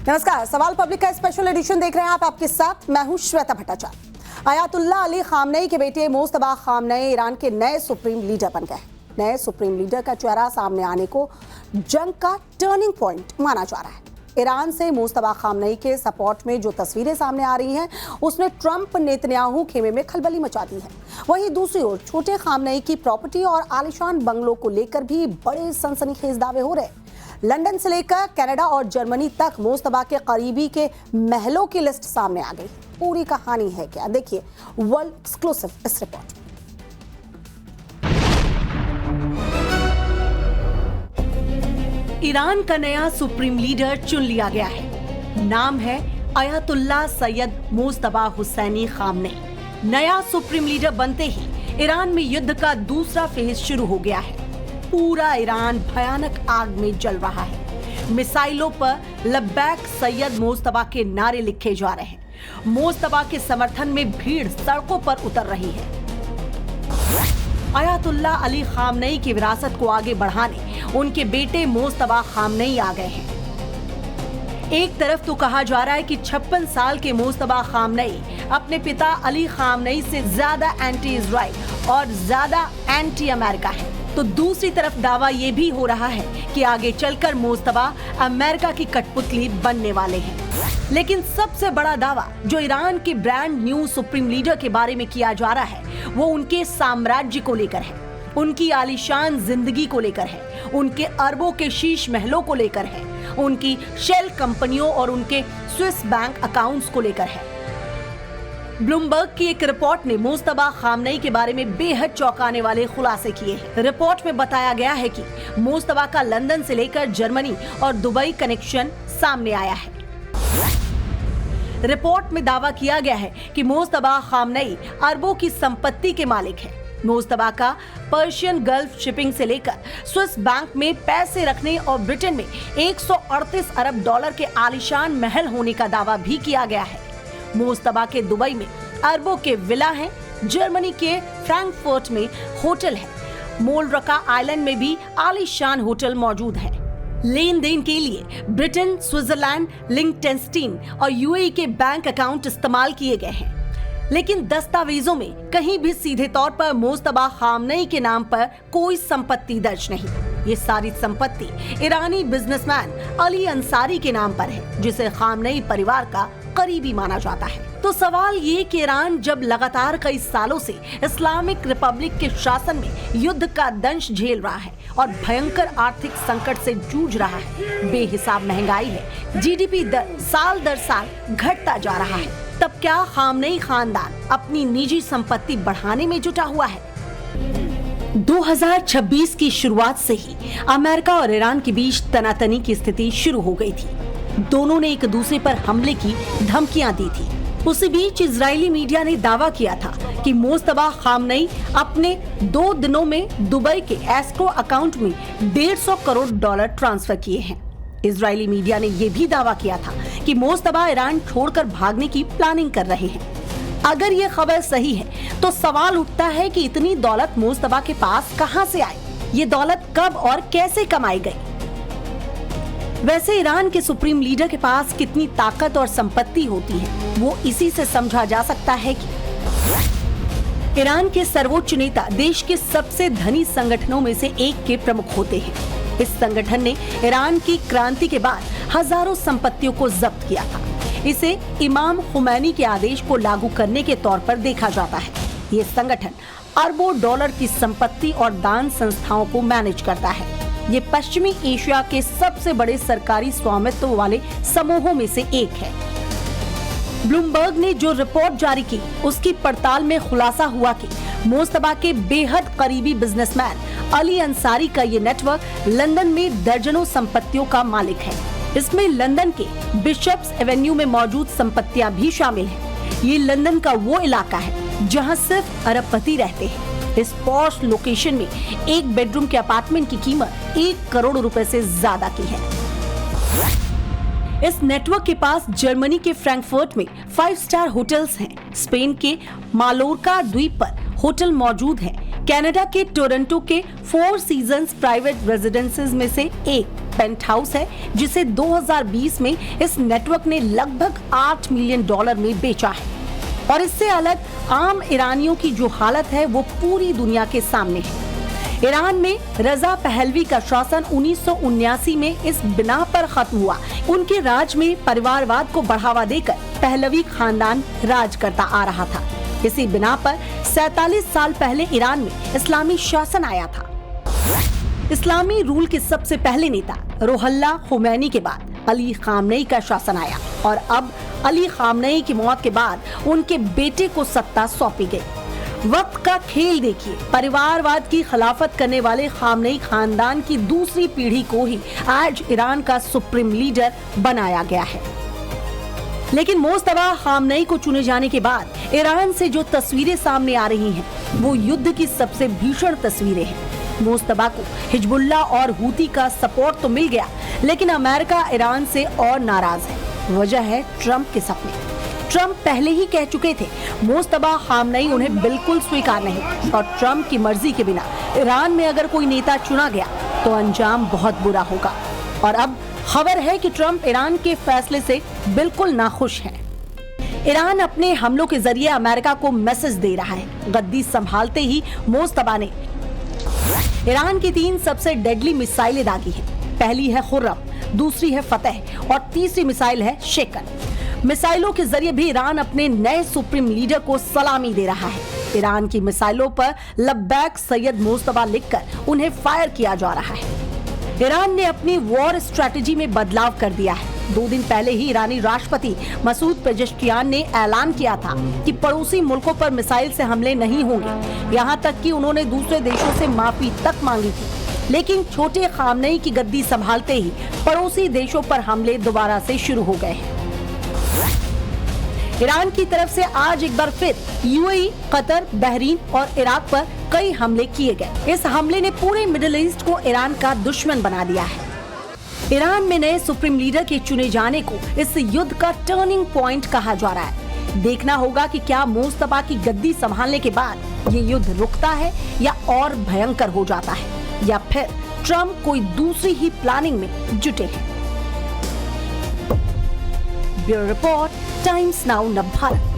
नमस्कार, सवाल पब्लिक का स्पेशल एडिशन देख रहे हैं आप। आपके साथ मैं हूं Shweta Bhattacharya. Ayatollah Ali Khamenei के बेटे मुस्तबा खामनेई ईरान के नए सुप्रीम लीडर बन गए। नए सुप्रीम लीडर का चेहरा सामने आने को जंग का टर्निंग पॉइंट माना जा रहा है। ईरान से मुस्तबा खामनेई के सपोर्ट में जो तस्वीरें सामने आ रही हैं, उसने ट्रंप नेतन्याहू खेमे में खलबली मचा दी है। वहीं दूसरी ओर छोटे खामनेई की प्रॉपर्टी और आलिशान बंगलों को लेकर भी बड़े सनसनीखेज दावे हो रहे हैं। लंदन से लेकर कनाडा और जर्मनी तक मुस्तबा के करीबी के महलों की लिस्ट सामने आ गई। पूरी कहानी है क्या, देखिए वर्ल्ड एक्सक्लूसिव इस रिपोर्ट। ईरान का नया सुप्रीम लीडर चुन लिया गया है। नाम है अयातुल्ला सैयद मुस्तबा हुसैनी खामनेई। नया सुप्रीम लीडर बनते ही ईरान में युद्ध का दूसरा फेज शुरू हो गया है। पूरा ईरान भयानक आग में जल रहा है। मिसाइलों पर लब्बैक सैयद मुस्तबा के नारे लिखे जा रहे हैं। मुस्तबा के समर्थन में भीड़ सड़कों पर उतर रही है। अयातुल्ला अली खामनेई की विरासत को आगे बढ़ाने उनके बेटे मुस्तबा खामनेई आ गए हैं। एक तरफ तो कहा जा रहा है कि 56 साल के मुस्तबा खामनेई अपने पिता अली खामनेई से ज्यादा एंटी इजराइल और ज्यादा एंटी अमेरिका है, तो दूसरी तरफ दावा ये भी हो रहा है कि आगे चलकर मुस्तबा अमेरिका की कठपुतली बनने वाले हैं। लेकिन सबसे बड़ा दावा जो ईरान के ब्रांड न्यू सुप्रीम लीडर के बारे में किया जा रहा है, वो उनके साम्राज्य को लेकर है, उनकी आलीशान जिंदगी को लेकर है, उनके अरबों के शीश महलों को लेकर है, उनकी शेल कंपनियों और उनके स्विस बैंक अकाउंट्स को लेकर है। ब्लूमबर्ग की एक रिपोर्ट ने मुस्तबा खामनेई के बारे में बेहद चौंकाने वाले खुलासे किए हैं। रिपोर्ट में बताया गया है कि मुस्तबा का लंदन से लेकर जर्मनी और दुबई कनेक्शन सामने आया है। रिपोर्ट में दावा किया गया है कि मुस्तबा खामनेई अरबों की संपत्ति के मालिक है। मुस्तबा का पर्शियन गल्फ शिपिंग से लेकर स्विस बैंक में पैसे रखने और ब्रिटेन में 138 अरब डॉलर के आलीशान महल होने का दावा भी किया गया है। मुस्तबा के दुबई में अरबों के विला हैं, जर्मनी के फ्रैंकफर्ट में होटल है, मोलरका आइलैंड में भी आलीशान होटल मौजूद है। लेन देन के लिए ब्रिटेन, स्विट्जरलैंड, लिंक्टेनस्टीन और यूएई के बैंक अकाउंट इस्तेमाल किए गए हैं। लेकिन दस्तावेजों में कहीं भी सीधे तौर पर मुस्तबा खामनेई के नाम पर कोई संपत्ति दर्ज नहीं। ये सारी संपत्ति ईरानी बिजनेसमैन अली अंसारी के नाम पर है, जिसे खामनेई परिवार का करीबी माना जाता है। तो सवाल ये कि ईरान जब लगातार कई सालों से इस्लामिक रिपब्लिक के शासन में युद्ध का दंश झेल रहा है और भयंकर आर्थिक संकट से जूझ रहा है, बेहिसाब महंगाई है, जीडीपी दर दर साल घटता जा रहा है, तब क्या खामनेई खानदान अपनी निजी संपत्ति बढ़ाने में जुटा हुआ है? 2026 की शुरुआत से ही अमेरिका और ईरान के बीच तनातनी की स्थिति शुरू हो गई थी। दोनों ने एक दूसरे पर हमले की धमकियां दी थी। उसी बीच इजरायली मीडिया ने दावा किया था कि मुस्तबा खामनेई अपने 2 दिनों में दुबई के एस्क्रो अकाउंट में 150 करोड़ डॉलर ट्रांसफर किए हैं। इजरायली मीडिया ने यह भी दावा किया था कि मुस्तबा ईरान छोड़कर भागने की प्लानिंग कर रहे हैं। अगर ये खबर सही है तो सवाल उठता है कि इतनी दौलत मुस्तबा के पास कहां से आई? ये दौलत कब और कैसे कमाई गई? वैसे ईरान के सुप्रीम लीडर के पास कितनी ताकत और संपत्ति होती है, वो इसी से समझा जा सकता है कि ईरान के सर्वोच्च नेता देश के सबसे धनी संगठनों में से एक के प्रमुख होते हैं। इस संगठन ने ईरान की क्रांति के बाद हजारों संपत्तियों को जब्त किया था। इसे इमाम खुमैनी के आदेश को लागू करने के तौर पर देखा जाता है। ये संगठन अरबों डॉलर की संपत्ति और दान संस्थाओं को मैनेज करता है। ये पश्चिमी एशिया के सबसे बड़े सरकारी स्वामित्व वाले समूहों में से एक है। ब्लूमबर्ग ने जो रिपोर्ट जारी की, उसकी पड़ताल में खुलासा हुआ कि मुस्तबा के बेहद करीबी बिजनेसमैन अली अंसारी का ये नेटवर्क लंदन में दर्जनों संपत्तियों का मालिक है। इसमें लंदन के बिशप्स एवेन्यू में मौजूद संपत्तियां भी शामिल हैं। ये लंदन का वो इलाका है जहां सिर्फ अरबपति रहते हैं। इस पॉश लोकेशन में एक बेडरूम के अपार्टमेंट की कीमत 1 करोड़ रुपए से ज्यादा की है। इस नेटवर्क के पास जर्मनी के फ्रैंकफर्ट में 5 स्टार होटल्स हैं, स्पेन के मालोर्का द्वीप पर होटल मौजूद है, कनाडा के टोरंटो के 4 सीजन्स प्राइवेट रेजिडेंसेज में से एक, पेंट हाउस है जिसे 2020 में इस नेटवर्क ने लगभग $8 मिलियन में बेचा है। और इससे अलग आम ईरानियों की जो हालत है वो पूरी दुनिया के सामने है। ईरान में रजा पहलवी का शासन 1979 में इस बिना पर खत्म हुआ। उनके राज में परिवारवाद को बढ़ावा देकर पहलवी खानदान राज करता आ रहा था। इसी बिना पर 47 साल पहले ईरान में इस्लामी शासन आया था। इस्लामी रूल के सबसे पहले नेता रुहुल्लाह खुमैनी के बाद अली खामनेई का शासन आया और अब अली खामनेई की मौत के बाद उनके बेटे को सत्ता सौंपी गई। वक्त का खेल देखिए, परिवारवाद की खिलाफत करने वाले खामनेई खानदान की दूसरी पीढ़ी को ही आज ईरान का सुप्रीम लीडर बनाया गया है। लेकिन मोस्तबा खामनेई को चुने जाने के बाद ईरान से जो तस्वीरें सामने आ रही हैं, वो युद्ध की सबसे भीषण तस्वीरें हैं। मोस्तबा को हिजबुल्लाह और हूती का सपोर्ट तो मिल गया, लेकिन अमेरिका ईरान से और नाराज है। वजह है ट्रंप के सपने। ट्रंप पहले ही कह चुके थे मोस्तबा खामनेई उन्हें बिल्कुल स्वीकार नहीं, और ट्रंप की मर्जी के बिना ईरान में अगर कोई नेता चुना गया तो अंजाम बहुत बुरा होगा। और अब खबर है कि ट्रंप ईरान के फैसले से बिल्कुल नाखुश हैं। ईरान अपने हमलों के जरिए अमेरिका को मैसेज दे रहा है। गद्दी संभालते ही मोस्तबा ने ईरान की 3 सबसे डेडली मिसाइलें दागी हैं। पहली है खुर्रम, दूसरी है फतेह और तीसरी मिसाइल है शेकन। मिसाइलों के जरिए भी ईरान अपने नए सुप्रीम लीडर को सलामी दे रहा है। ईरान की मिसाइलों पर लब्बैक सैयद मोस्तबा लिखकर उन्हें फायर किया जा रहा है। ईरान ने अपनी वॉर स्ट्रैटेजी में बदलाव कर दिया है। 2 दिन पहले ही ईरानी राष्ट्रपति मसूद पेजेश्कियान ने ऐलान किया था कि पड़ोसी मुल्कों पर मिसाइल से हमले नहीं होंगे। यहाँ तक कि उन्होंने दूसरे देशों से माफी तक मांगी थी। लेकिन छोटे खामनेई की गद्दी संभालते ही पड़ोसी देशों पर हमले दोबारा से शुरू हो गए हैं। ईरान की तरफ से आज एक बार फिर यूएई, कतर, बहरीन और इराक पर कई हमले किए गए। इस हमले ने पूरे मिडिल ईस्ट को ईरान का दुश्मन बना दिया है। ईरान में नए सुप्रीम लीडर के चुने जाने को इस युद्ध का टर्निंग पॉइंट कहा जा रहा है। देखना होगा कि क्या मोस्तबा की गद्दी संभालने के बाद ये युद्ध रुकता है या और भयंकर हो जाता है, या फिर ट्रंप कोई दूसरी ही प्लानिंग में जुटे हैं। ब्यूरो रिपोर्ट, टाइम्स नाउ नव भारत।